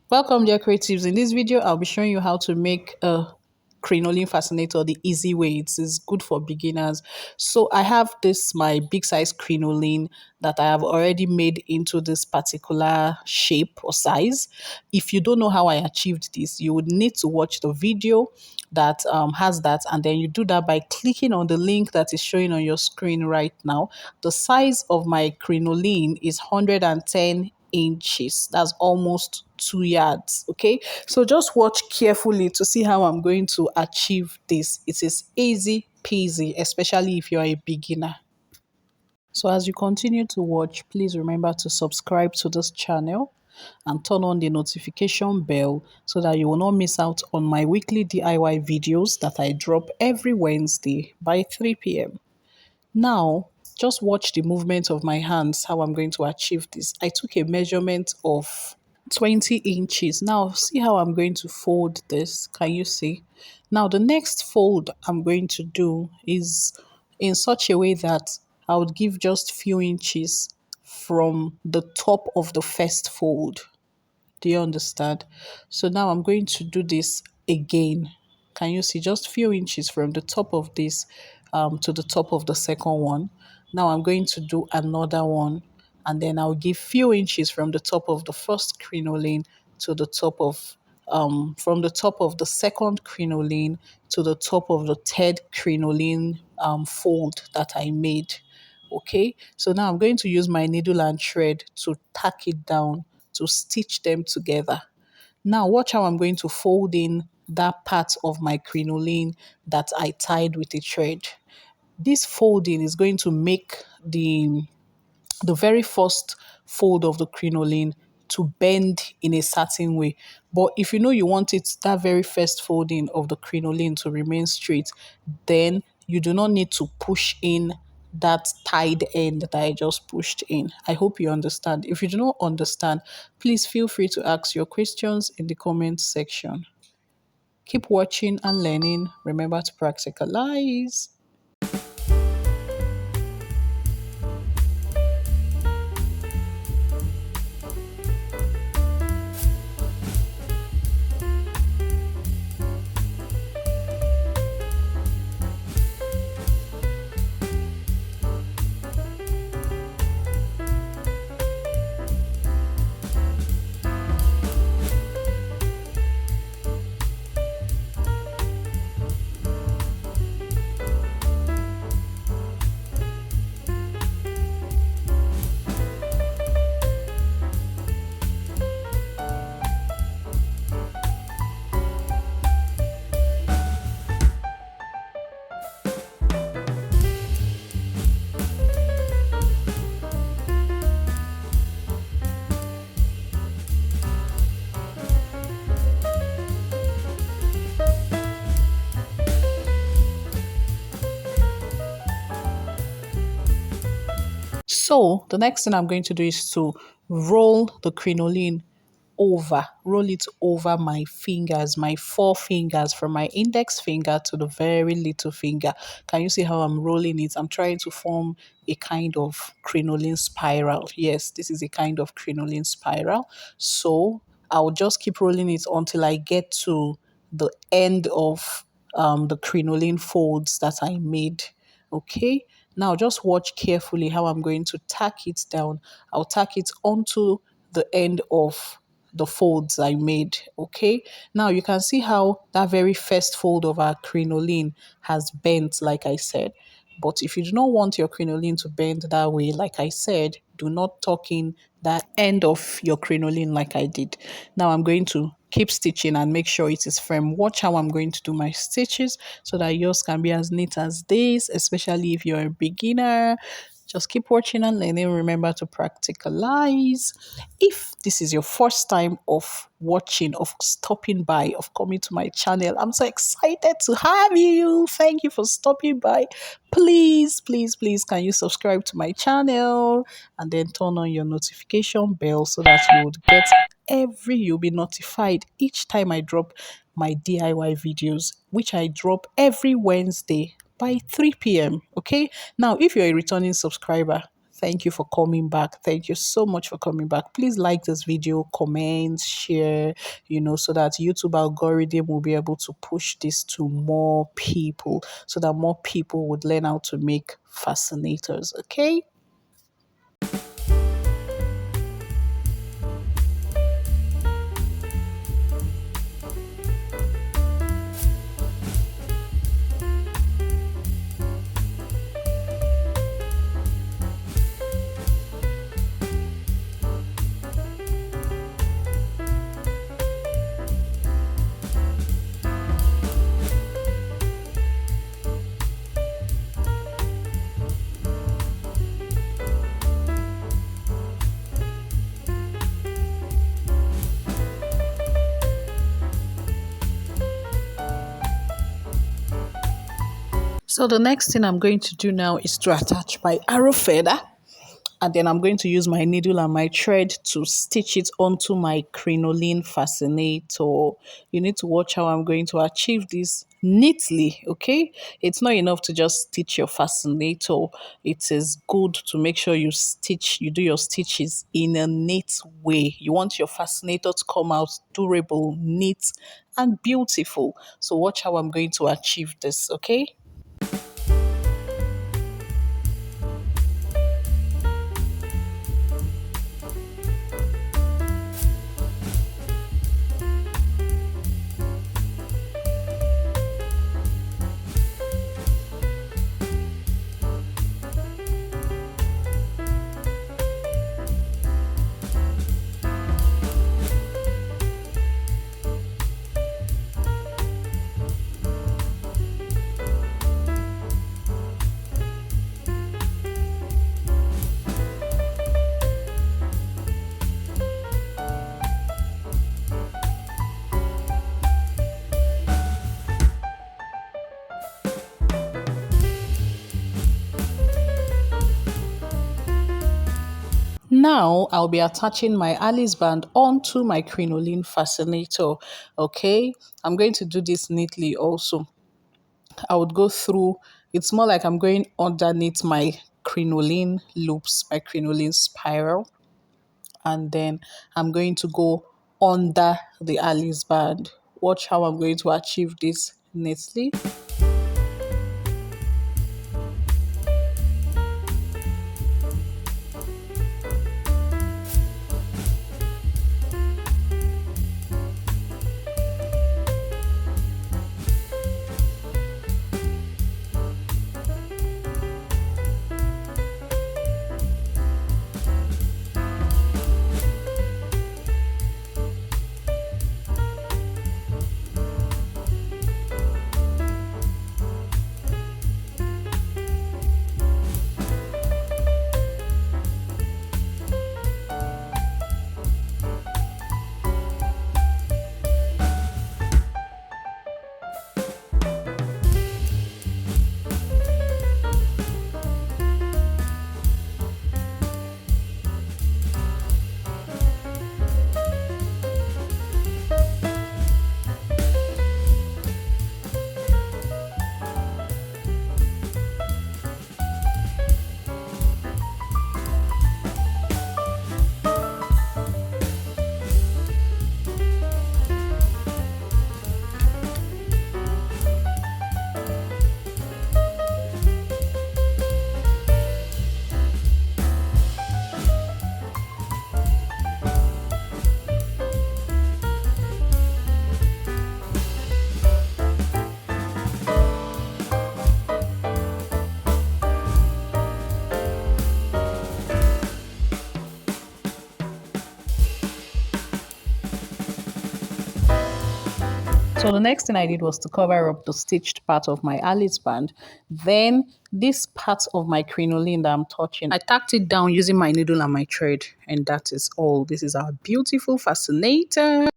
Welcome, dear creatives. In this video, I'll be showing you how to make a crinoline fascinator the easy way. It's good for beginners. So I have this my big size crinoline that I have already made into this particular shape or size. If you don't know how I achieved this, you would need to watch the video that has that, and then you do that by clicking on the link that is showing on your screen right now. The size of my crinoline is 110 inches. That's almost 2 yards. Okay, so just watch carefully to see how I'm going to achieve this. It is easy peasy, especially if you're a beginner. So as you continue to watch, please remember to subscribe to this channel and turn on the notification bell so that you will not miss out on my weekly DIY videos that I drop every Wednesday by 3 p.m. Now, just watch the movement of my hands, how I'm going to achieve this. I took a measurement of 20 inches. Now, see how I'm going to fold this. Can you see? Now, the next fold I'm going to do is in such a way that I would give just few inches from the top of the first fold. Do you understand? So now I'm going to do this again. Can you see just few inches from the top of this to the top of the second one? Now I'm going to do another one, and then I'll give few inches from the top of the first crinoline to the top of from the top of the second crinoline to the top of the third crinoline fold that I made. Okay, so now I'm going to use my needle and thread to tack it down to stitch them together. Now watch how I'm going to fold in that part of my crinoline that I tied with a thread. This folding is going to make the very first fold of the crinoline to bend in a certain way. But if you know you want it, that very first folding of the crinoline to remain straight, then you do not need to push in that tied end that I just pushed in. I hope you understand. If you do not understand, please feel free to ask your questions in the comment section. Keep watching and learning. Remember to practicalize. So the next thing I'm going to do is to roll the crinoline roll it over my fingers, my four fingers, from my index finger to the very little finger. Can you see how I'm rolling it? I'm trying to form a kind of crinoline spiral. Yes, this is a kind of crinoline spiral. So I'll just keep rolling it until I get to the end of the crinoline folds that I made. Okay, now just watch carefully how I'm going to tack it down. I'll tack it onto the end of the folds I made. Okay, now you can see how that very first fold of our crinoline has bent, like I said. But if you do not want your crinoline to bend that way, like I said, do not tuck in that end of your crinoline like I did. Now I'm going to keep stitching and make sure it is firm. Watch how I'm going to do my stitches so that yours can be as neat as this, especially if you're a beginner. Just keep watching and learning. Remember to practicalize. If this is your first time of watching, of stopping by, of coming to my channel, I'm so excited to have you. Thank you for stopping by. Please, please, please, can you subscribe to my channel and then turn on your notification bell so that you would get you'll be notified each time I drop my DIY videos, which I drop every Wednesday by 3 p.m. Okay, now if you're a returning subscriber, Thank you for coming back. Thank you so much for coming back. Please like this video, comment, share, so that YouTube algorithm will be able to push this to more people so that more people would learn how to make fascinators. Okay? So the next thing I'm going to do now is to attach my arrow feather, and then I'm going to use my needle and my thread to stitch it onto my crinoline fascinator. You need to watch how I'm going to achieve this neatly, okay? It's not enough to just stitch your fascinator. It is good to make sure you do your stitches in a neat way. You want your fascinator to come out durable, neat, and beautiful. So watch how I'm going to achieve this, okay? Now I'll be attaching my Alice band onto my crinoline fascinator. Okay, I'm going to do this neatly also. I would go through, it's more like I'm going underneath my crinoline loops, my crinoline spiral, and then I'm going to go under the Alice band. Watch how I'm going to achieve this neatly. So the next thing I did was to cover up the stitched part of my Alice band. Then this part of my crinoline that I'm touching, I tacked it down using my needle and my thread. And that is all. This is our beautiful fascinator.